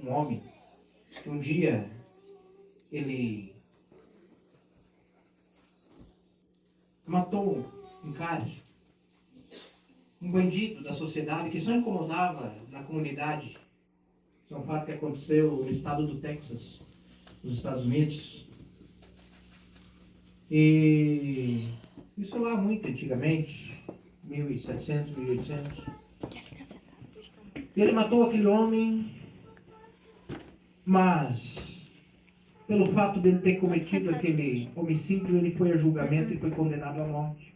um homem que um dia ele matou um cara, um bandido da sociedade que só incomodava na comunidade. Isso é um fato que aconteceu no estado do Texas, nos Estados Unidos. E isso lá muito antigamente, 1700, 1800. E ele matou aquele homem, mas pelo fato dele ter cometido aquele homicídio, ele foi a julgamento e foi condenado à morte.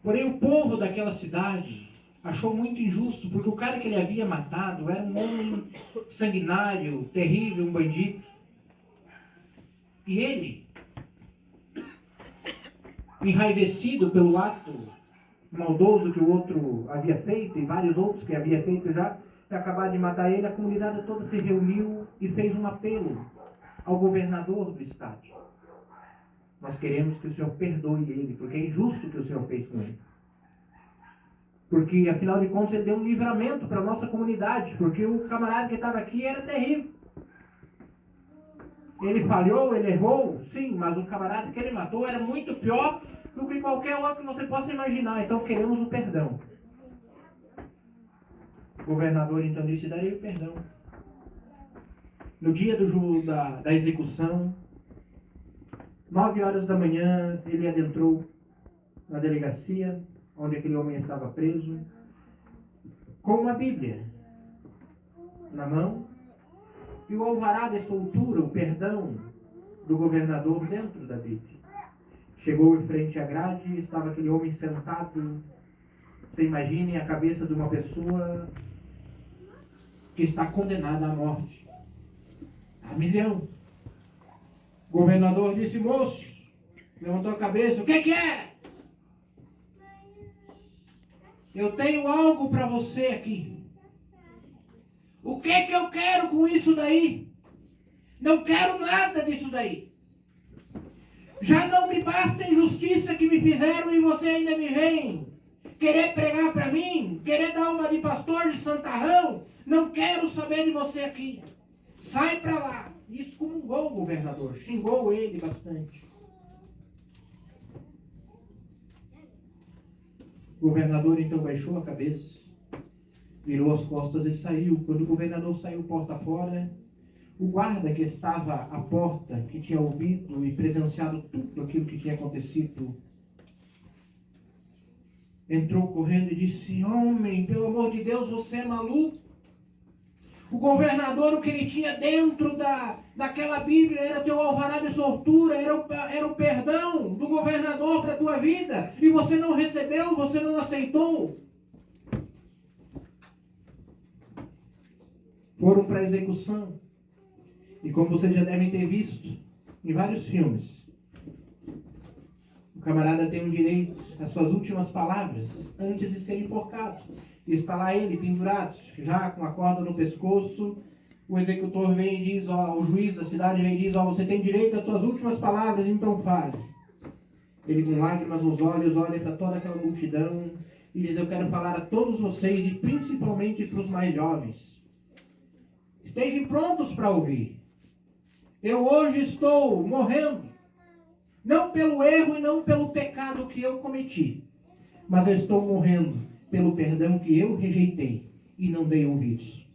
Porém, o povo daquela cidade achou muito injusto, porque o cara que ele havia matado era um homem sanguinário, terrível, um bandido. E ele, enraivecido pelo ato maldoso que o outro havia feito, e vários outros que havia feito já, e acabaram de matar ele, a comunidade toda se reuniu e fez um apelo ao governador do estado. Nós queremos que o Senhor perdoe ele, porque é injusto o que o Senhor fez com ele. Porque, afinal de contas, ele deu um livramento para a nossa comunidade, porque o camarada que estava aqui era terrível. Ele falhou, ele errou, sim, mas o camarada que ele matou era muito pior do que qualquer outro que você possa imaginar. Então, queremos o perdão. O governador, então, disse, darei o perdão. No dia da execução, 9 horas da manhã, ele adentrou na delegacia, onde aquele homem estava preso, com uma Bíblia na mão, e o alvará de soltura, o perdão do governador dentro da Bíblia. Chegou em frente à grade e estava aquele homem sentado. Você imagine a cabeça de uma pessoa que está condenada à morte. A milhão. O governador disse, moço, levantou a cabeça, o que é? Eu tenho algo para você aqui. O que eu quero com isso daí? Não quero nada disso daí. Já não me basta a injustiça que me fizeram e você ainda me vem querer pregar para mim, querer dar uma de pastor de santarrão. Não quero saber de você aqui. Sai para lá. Excomungou o governador, xingou ele bastante. O governador então baixou a cabeça, virou as costas e saiu. Quando o governador saiu porta fora, o guarda que estava à porta, que tinha ouvido e presenciado tudo aquilo que tinha acontecido, entrou correndo e disse, homem, pelo amor de Deus, você é maluco? O governador, o que ele tinha dentro daquela Bíblia era teu alvará de soltura, era o perdão do governador para a tua vida, e você não recebeu, você não aceitou. Foram para a execução. E como vocês já devem ter visto em vários filmes, o camarada tem um direito às suas últimas palavras antes de ser enforcado. E está lá ele pendurado, já com a corda no pescoço. O executor vem e diz, o juiz da cidade vem e diz, você tem direito às suas últimas palavras, então fale. Ele com lágrimas nos olhos olha para toda aquela multidão e diz, eu quero falar a todos vocês e principalmente para os mais jovens. Estejam prontos para ouvir. Eu hoje estou morrendo, não pelo erro e não pelo pecado que eu cometi, mas eu estou morrendo pelo perdão que eu rejeitei e não dei ouvidos.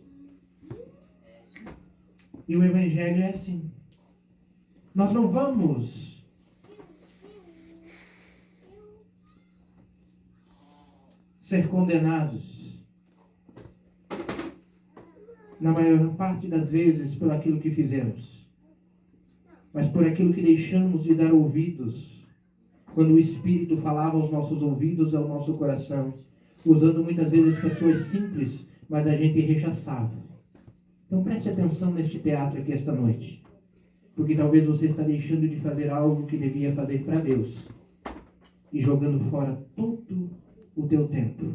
E o Evangelho é assim. Nós não vamos ser condenados, na maior parte das vezes, por aquilo que fizemos, mas por aquilo que deixamos de dar ouvidos, quando o Espírito falava aos nossos ouvidos, ao nosso coração, usando muitas vezes pessoas simples, mas a gente rechaçava. Então preste atenção neste teatro aqui esta noite, porque talvez você está deixando de fazer algo que devia fazer para Deus e jogando fora todo o teu tempo.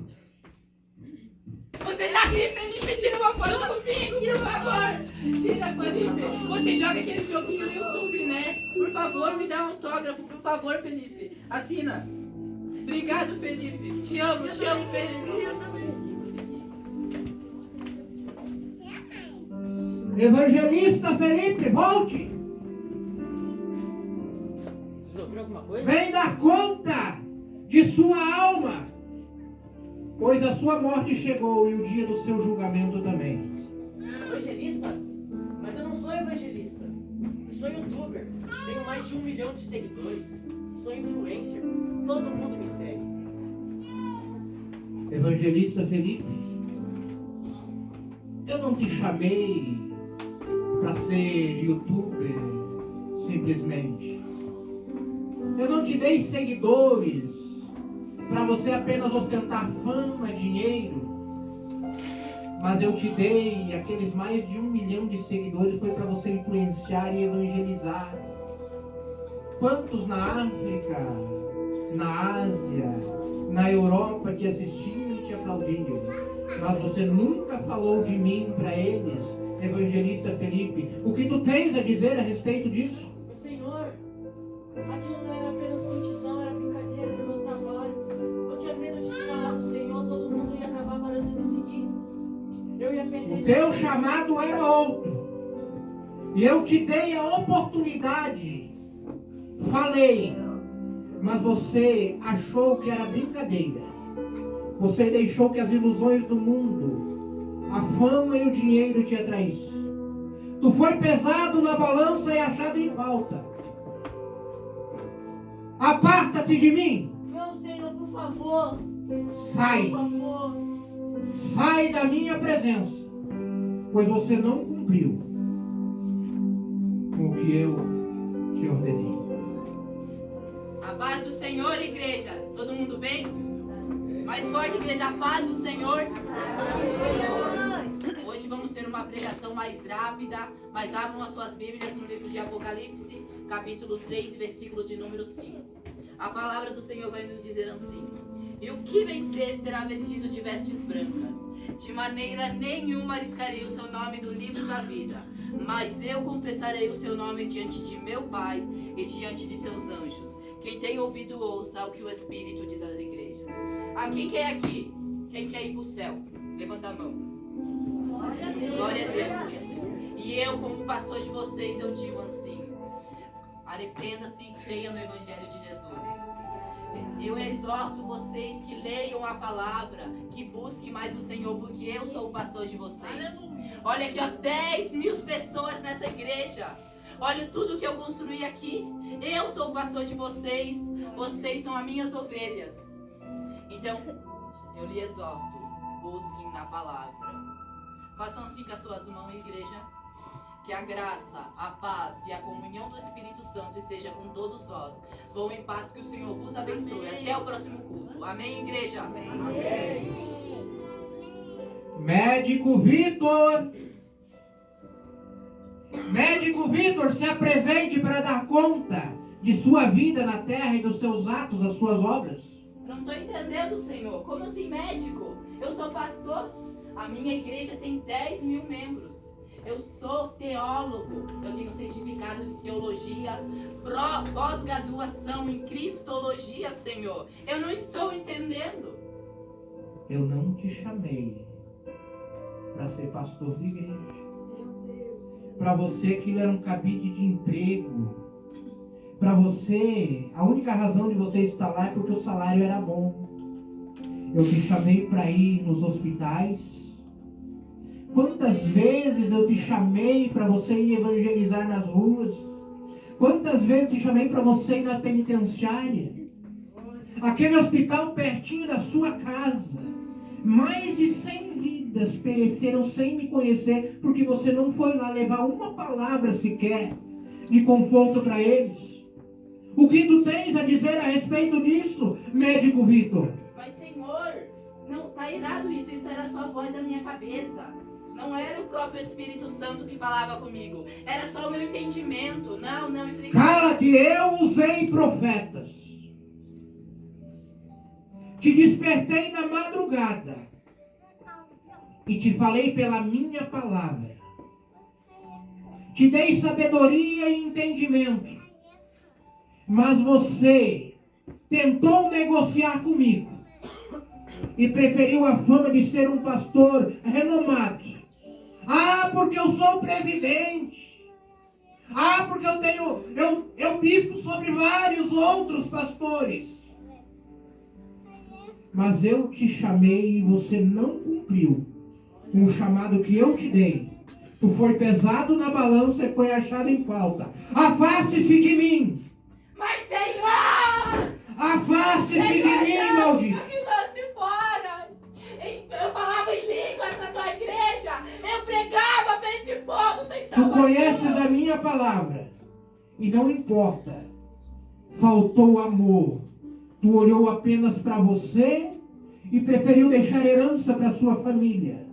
Você tá aqui, Felipe, tira uma foto comigo, por favor. Tira, Felipe. Você joga aquele joguinho no YouTube, né? Por favor, me dá um autógrafo, por favor, Felipe. Assina. Obrigado, Felipe. Te amo, Felipe. Evangelista Felipe, volte! Vocês ouviram alguma coisa? Vem dar conta de sua alma, pois a sua morte chegou e o dia do seu julgamento também. Evangelista? Mas eu não sou evangelista. Eu sou youtuber. Tenho mais de 1 milhão de seguidores. Sou influencer. Todo mundo me segue. Evangelista Felipe, eu não te chamei para ser youtuber simplesmente. Eu não te dei seguidores para você apenas ostentar fama, dinheiro. Mas eu te dei aqueles mais de 1 milhão de seguidores foi para você influenciar e evangelizar. Quantos na África, na Ásia, na Europa te assistiam e te aplaudiam? Mas você nunca falou de mim para eles, evangelista Felipe. O que tu tens a dizer a respeito disso? Senhor, aquilo não era apenas curtição, era brincadeira no meu trabalho. Eu tinha medo de se falar do Senhor, todo mundo ia acabar parando de me seguir. Eu ia perder. O teu chamado era outro. E eu te dei a oportunidade. Falei. Mas você achou que era brincadeira. Você deixou que as ilusões do mundo, a fama e o dinheiro te atraíssem. Tu foi pesado na balança e achado em falta. Aparta-te de mim. Não, Senhor, por favor. Sai. Por favor. Sai da minha presença, pois você não cumpriu com o que eu te ordenei. A paz do Senhor, igreja. Todo mundo bem? Mais forte, igreja. A paz do Senhor. Hoje vamos ter uma pregação mais rápida, mas abram as suas Bíblias no livro de Apocalipse, capítulo 3, versículo de número 5. A palavra do Senhor vai nos dizer assim: e o que vencer será vestido de vestes brancas. De maneira nenhuma arriscarei o seu nome do livro da vida, mas eu confessarei o seu nome diante de meu Pai e diante de seus anjos. Quem tem ouvido, ouça o que o Espírito diz às igrejas. Quem quer aqui? Quem quer ir para o céu? Levanta a mão. Glória a Deus. E eu, como pastor de vocês, eu digo assim: arrependa-se e creia no Evangelho de Jesus. Eu exorto vocês que leiam a palavra, que busquem mais o Senhor, porque eu sou o pastor de vocês. Olha aqui, ó, 10 mil pessoas nessa igreja. Olha tudo que eu construí aqui. Eu sou o pastor de vocês. Vocês são as minhas ovelhas. Então, eu lhe exorto, busquem na palavra. Façam assim com as suas mãos, igreja. Que a graça, a paz e a comunhão do Espírito Santo esteja com todos vós. Vão em paz, que o Senhor vos abençoe. Até o próximo culto. Amém, igreja? Amém. Médico Vitor. Médico Vitor, se apresente para dar conta de sua vida na terra e dos seus atos, das suas obras. Não estou entendendo, Senhor. Como assim, médico? Eu sou pastor. A minha igreja tem 10 mil membros. Eu sou teólogo, eu tenho certificado de teologia, pós-graduação em Cristologia, Senhor. Eu não estou entendendo. Eu não te chamei para ser pastor de igreja. Para você aquilo era um cabide de emprego. Para você, a única razão de você estar lá é porque o salário era bom. Eu te chamei para ir nos hospitais. Quantas vezes eu te chamei para você ir evangelizar nas ruas? Quantas vezes te chamei para você ir na penitenciária? Aquele hospital pertinho da sua casa. Mais de 100 vidas pereceram sem me conhecer, porque você não foi lá levar uma palavra sequer de conforto para eles. O que tu tens a dizer a respeito disso, médico Vitor? Mas, Senhor, não está errado isso. Isso era só a voz da minha cabeça. Não era o próprio Espírito Santo que falava comigo. Era só o meu entendimento. Não, isso nem... Cala-te, eu usei profetas. Te despertei na madrugada. E te falei pela minha palavra. Te dei sabedoria e entendimento. Mas você tentou negociar comigo. E preferiu a fama de ser um pastor renomado. Ah, porque eu sou o presidente. Ah, porque eu bispo sobre vários outros pastores. Mas eu te chamei e você não cumpriu com o chamado que eu te dei. Tu foi pesado na balança e foi achado em falta. Afaste-se de mim. Mas, Senhor! Afaste-se de mim, maldito. Me lance fora! Eu falava em línguas na tua igreja! Eu pregava para esse povo sem Tu salvação! conheces a minha palavra. E não importa. Faltou amor. Tu olhou apenas para você e preferiu deixar herança para sua família.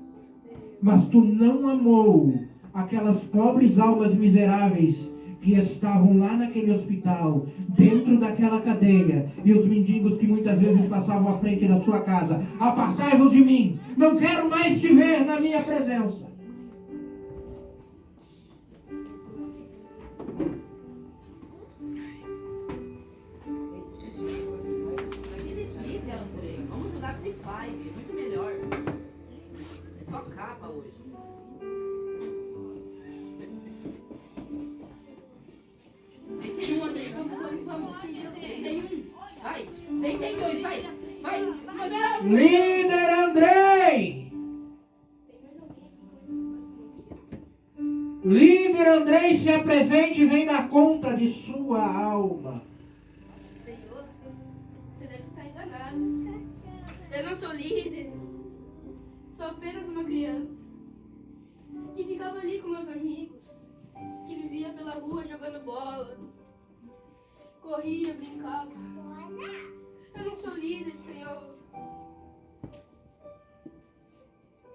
Mas tu não amou aquelas pobres almas miseráveis que estavam lá naquele hospital, dentro daquela cadeia, e os mendigos que muitas vezes passavam à frente da sua casa. Apartai-vos de mim, não quero mais te ver na minha presença. Aquele vídeo, Andrei, vamos jogar Free Fire, muito melhor. É só capa hoje. Deitei um, Andrei, vamos. Deitei um, vai. Deitei dois, vai. Líder Andrei! Líder Andrei, se apresente e vem dar conta de sua alma. Senhor, você deve estar enganado. Eu não sou líder. Sou apenas uma criança que ficava ali com meus amigos, que vivia pela rua jogando bola, corria, brincava. Eu não sou líder, Senhor.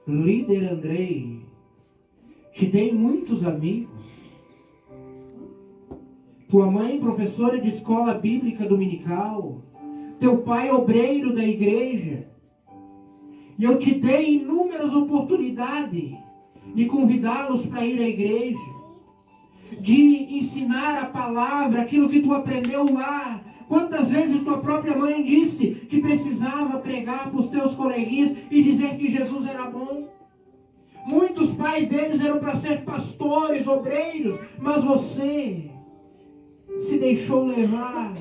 Líder Andrei, te dei muitos amigos. Tua mãe, professora de escola bíblica dominical. Teu pai, obreiro da igreja. E eu te dei inúmeras oportunidades de convidá-los para ir à igreja. De ensinar a palavra, aquilo que tu aprendeu lá. Quantas vezes tua própria mãe disse que precisava pregar para os teus coleguinhas e dizer que Jesus era bom? Muitos pais deles eram para ser pastores, obreiros, mas você se deixou levar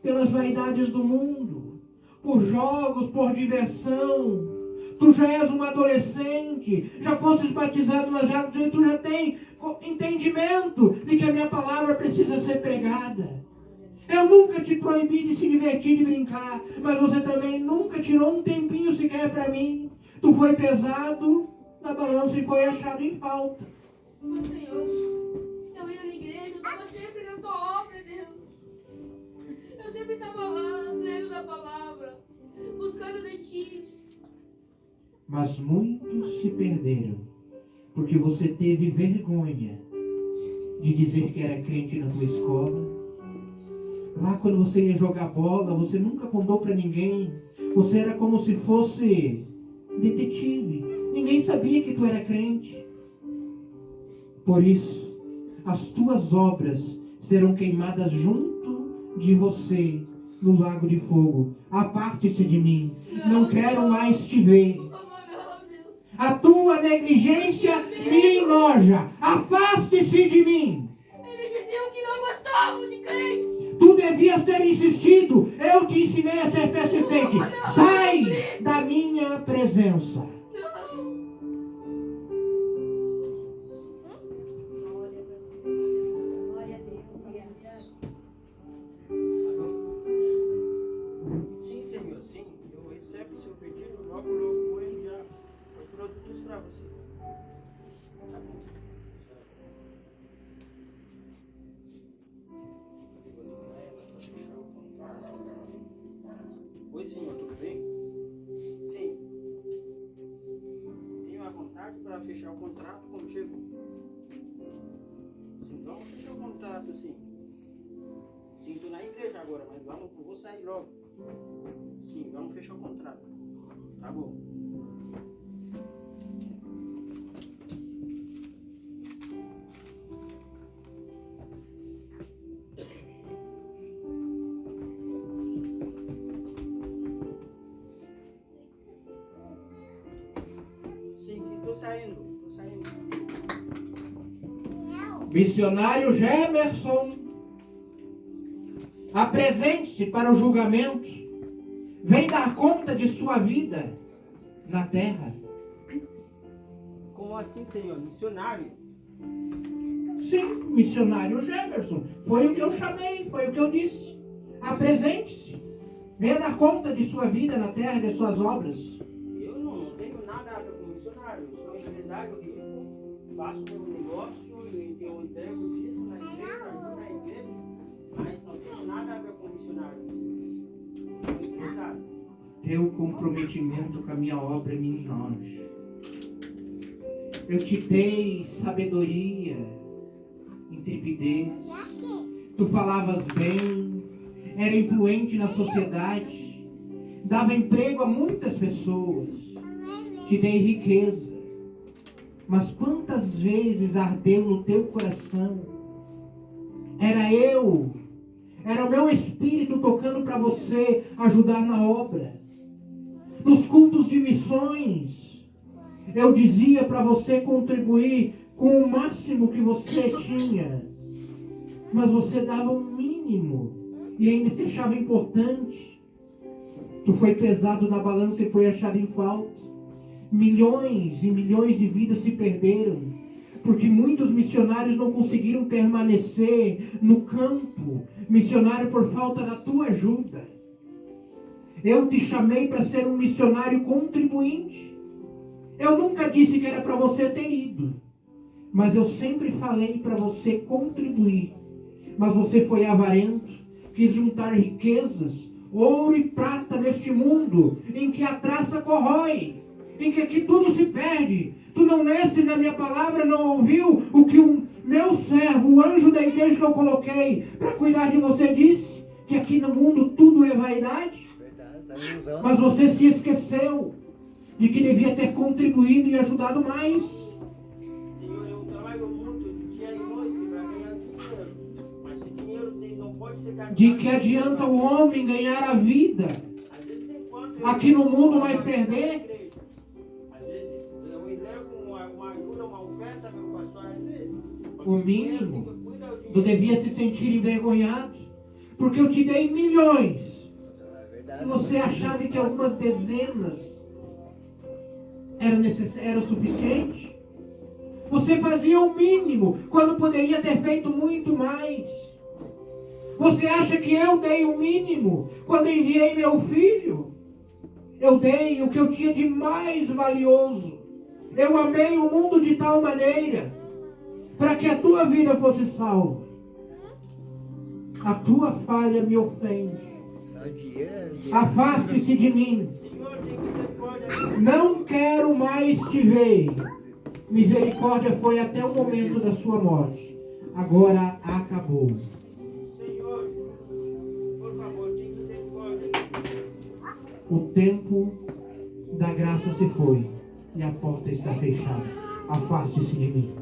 pelas vaidades do mundo, por jogos, por diversão. Tu já és um adolescente, já fostes batizado nas águas, tu já tem entendimento de que a minha palavra precisa ser pregada. Eu nunca te proibi de se divertir, de brincar, mas você também nunca tirou um tempinho sequer para mim. Tu foi pesado na balança e foi achado em falta. Mas, Senhor, eu ia na igreja, eu estava sempre na tua obra, Deus. Eu sempre estava lá, lendo da palavra, buscando de ti. Mas muitos se perderam, porque você teve vergonha de dizer que era crente na tua escola. Lá quando você ia jogar bola, você nunca contou para ninguém. Você era como se fosse detetive. Ninguém sabia que tu era crente. Por isso, as tuas obras serão queimadas junto de você no lago de fogo. Aparte-se de mim. Não quero mais te ver. Por favor, não, Deus. A tua negligência me enoja. Afaste-se de mim. Eles diziam que não gostavam de crente. Tu devias ter insistido. Eu te ensinei a ser persistente. Sai da minha presença. Não. Glória a Deus. Sim, Senhor, sim. Eu recebo o seu pedido, logo vou enviar os produtos para você. Tá bom. Oi, senhor, tudo bem? Sim. Tenho a vontade para fechar o contrato contigo. Sim, vamos fechar o contrato, sim. Sim, estou na igreja agora, mas vou sair logo. Sim, vamos fechar o contrato. Tá bom. Sim, estou saindo. saindo. Missionário Gemerson, apresente-se para o julgamento. Vem dar conta de sua vida na terra. Como assim, Senhor? Missionário? Sim, missionário Gemerson. Foi o que eu chamei, foi o que eu disse. Apresente-se. Venha dar conta de sua vida na terra, de suas obras. Eu não tenho nada a ver com missionário. Eu sou empresário rico, faço meu negócio, eu entrego disso na igreja, ajudo na igreja, mas não tenho nada a ver com missionário. Eu sou empresário. Teu comprometimento com a minha obra me enoja. Eu te dei sabedoria, intrepidez. Tu falavas bem, era influente na sociedade, dava emprego a muitas pessoas. Te dei riqueza. Mas quantas vezes ardeu no teu coração? Era o meu espírito tocando para você ajudar na obra. Nos cultos de missões, eu dizia para você contribuir com o máximo que você tinha. Mas você dava o mínimo e ainda se achava importante. Tu foi pesado na balança e foi achado em falta. Milhões e milhões de vidas se perderam, porque muitos missionários não conseguiram permanecer no campo, missionário por falta da tua ajuda. Eu te chamei para ser um missionário contribuinte. Eu nunca disse que era para você ter ido, mas eu sempre falei para você contribuir. Mas você foi avarento, quis juntar riquezas, ouro e prata neste mundo, em que a traça corrói, em que aqui tudo se perde. Tu não leste na minha palavra, não ouviu o que o meu servo, o anjo da igreja que eu coloquei para cuidar de você disse? Que aqui no mundo tudo é vaidade? Mas você se esqueceu de que devia ter contribuído e ajudado mais. Senhor, eu trabalho muito dia e noite para ganhar dinheiro, mas esse dinheiro não pode ser gastado. De que adianta o homem ganhar a vida Às vezes, enquanto eu aqui no mundo, mas perder? Às vezes eu entrego uma ajuda, uma oferta, meu pastor, às vezes. O mínimo. Tu devia se sentir envergonhado, porque eu te dei milhões. E você achava que algumas dezenas era o suficiente? Você fazia o mínimo, quando poderia ter feito muito mais. Você acha que eu dei o mínimo quando enviei meu filho? Eu dei o que eu tinha de mais valioso. Eu amei o mundo de tal maneira para que a tua vida fosse salva. A tua falha me ofende. Afaste-se de mim. Não quero mais te ver. Misericórdia foi até o momento da sua morte. Agora acabou. Senhor, por favor, tenha misericórdia. O tempo da graça se foi e a porta está fechada. Afaste-se de mim.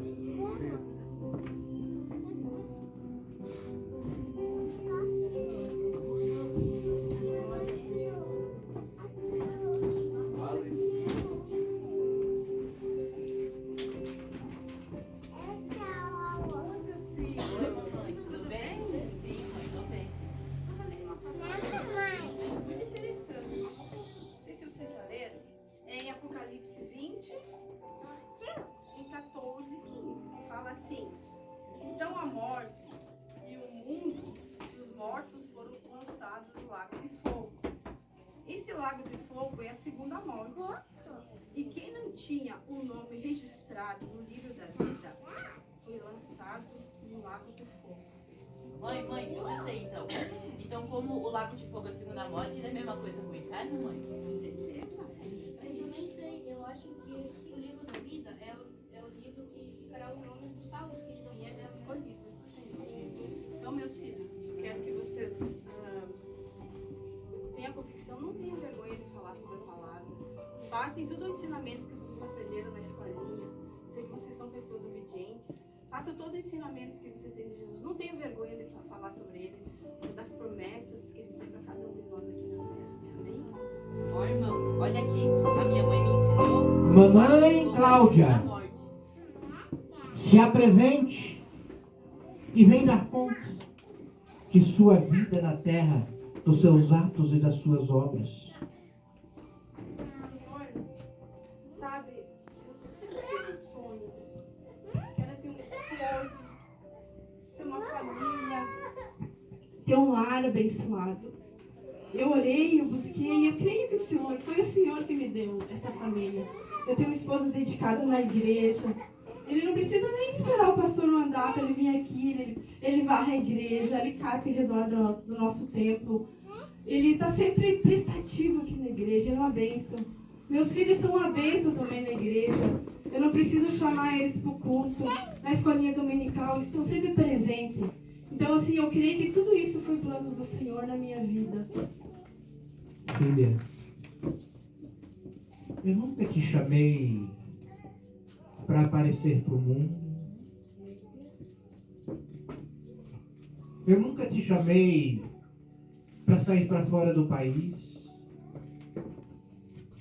Tudo bem? Sim, mãe, tô bem. Muito interessante. Não sei se vocês já leram. É em Apocalipse 20, em 14 e 15. Fala assim: então a morte e o mundo dos mortos foram lançados no lago de fogo. Esse lago de fogo é a segunda morte. E quem não tinha o nome registrado no livro da vida foi lançado no lago de fogo. Mãe, eu já sei então. Então, como o lago de fogo é a segunda morte, ele é a mesma coisa que o inferno, mãe? Com certeza. Eu também sei, eu acho que o livro da vida é o livro que ficará os nomes dos salvos que estão Escolhidos do Senhor. Então, meus filhos, eu quero que vocês tenham convicção, não tenham vergonha de falar sobre a palavra. Passem todo o ensinamento que vocês aprenderam na escolinha. Sei que vocês são pessoas obedientes. Façam todo o ensinamento que vocês têm de Jesus. Não tenham vergonha de falar sobre ele, das promessas que eles têm para cada um de nós aqui na terra. Amém? Ó, irmão, olha aqui. A minha mãe me ensinou. Mamãe Cláudia. Se apresente e vem dar conta de sua vida na terra, dos seus atos e das suas obras. Senhor, sabe, eu sempre tive um sonho. Era ter um esposo, ter uma família, ter um lar abençoado. Eu orei, eu busquei, eu creio que foi o Senhor que me deu essa família. Eu tenho um esposo dedicado na igreja. Ele não precisa nem esperar o pastor mandar para ele vir aqui. Ele varre a igreja, ele carpa em redor do nosso templo. Ele está sempre prestativo aqui na igreja, ele é uma bênção. Meus filhos são uma bênção também na igreja. Eu não preciso chamar eles para o culto, na escolinha dominical, eles estão sempre presentes. Então, assim, eu creio que tudo isso foi plano do Senhor na minha vida. Filha, eu nunca te chamei para aparecer para o mundo. Eu nunca te chamei para sair para fora do país.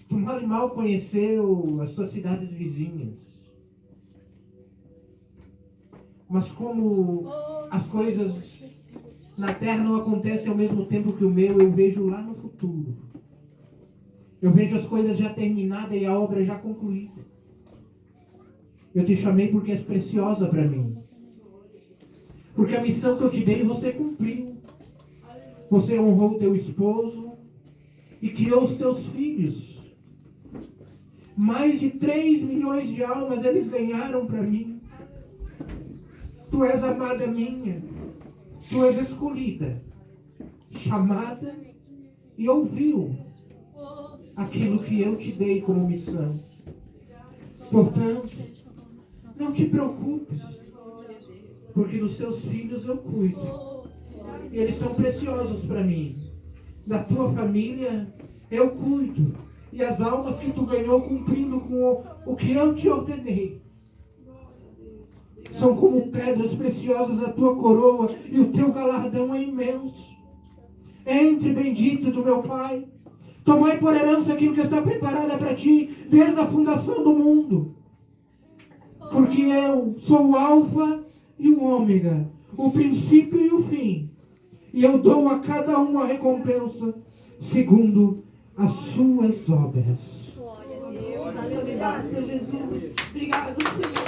Tu mal e mal conheceu as suas cidades vizinhas. Mas como as coisas na terra não acontecem ao mesmo tempo que o meu, eu vejo lá no futuro. Eu vejo as coisas já terminadas e a obra já concluída. Eu te chamei porque és preciosa para mim. Porque a missão que eu te dei você cumpriu. Você honrou o teu esposo e criou os teus filhos. Mais de 3 milhões de almas eles ganharam para mim. Tu és amada minha. Tu és escolhida, chamada e ouviu aquilo que eu te dei como missão. Portanto, não te preocupes, porque dos teus filhos eu cuido. Eles são preciosos para mim. Da tua família eu cuido. E as almas que tu ganhou cumprindo com o que eu te ordenei. São como pedras preciosas a tua coroa e o teu galardão é imenso. Entre, bendito do meu Pai. Tomai por herança aquilo que está preparado para ti desde a fundação do mundo. Porque eu sou o alfa e o ômega, o princípio e o fim. E eu dou a cada um a recompensa segundo as suas obras. Glória a Deus, aleluia, Jesus. Obrigado, Senhor.